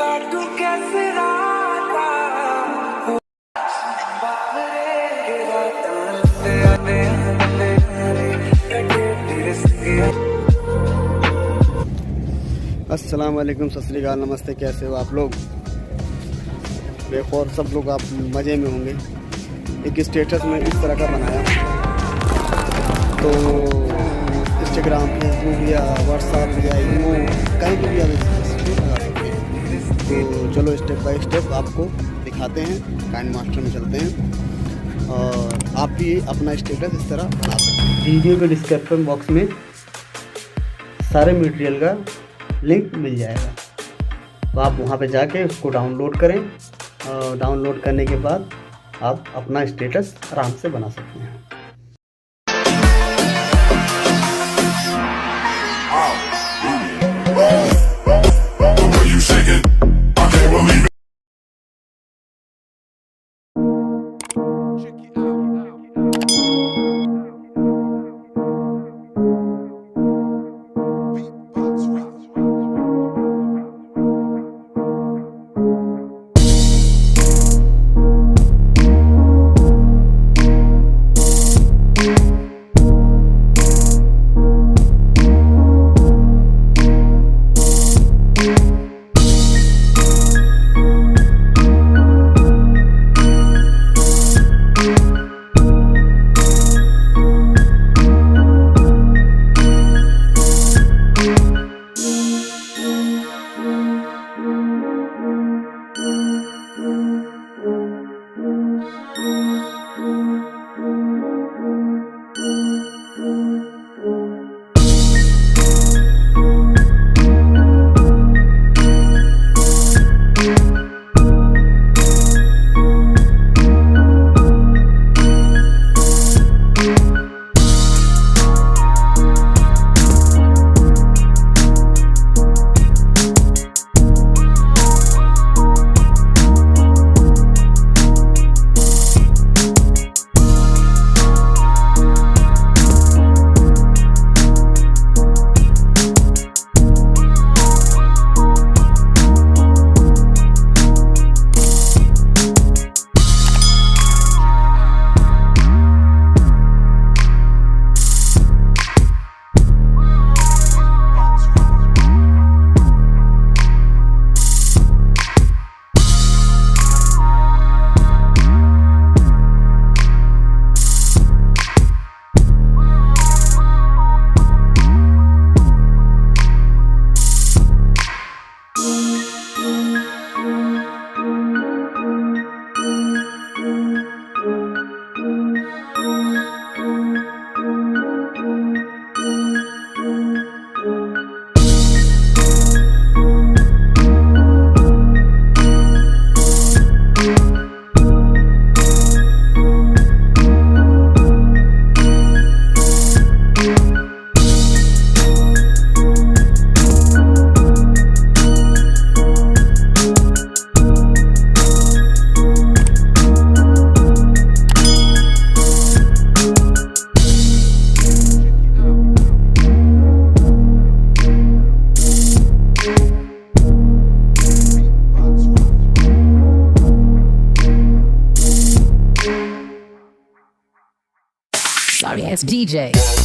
काटूं कैसे राता अस्सलाम वालेकुम, सत्रिकाल, नमस्ते। कैसे हो आप लोग? और सब लोग आप मज़े में होंगे। एक स्टेटस में इस तरह का बनाया, तो इंस्टाग्राम, फेसबुक या व्हाट्सएप या ईमो कहीं भी आप इसको लगा सकते हैं। तो चलो स्टेप बाय स्टेप आपको दिखाते हैं, काइनमास्टर में चलते हैं और आप भी अपना स्टेटस इस तरह बना सकते हैं। वीडियो के डिस्क्रिप्शन बॉक्स में सारे मटेरियल का लिंक मिल जाएगा, तो आप वहाँ पे जाके उसको डाउनलोड करें और डाउनलोड करने के बाद आप अपना स्टेटस आराम से बना सकते हैं। Sorry, it's DJ.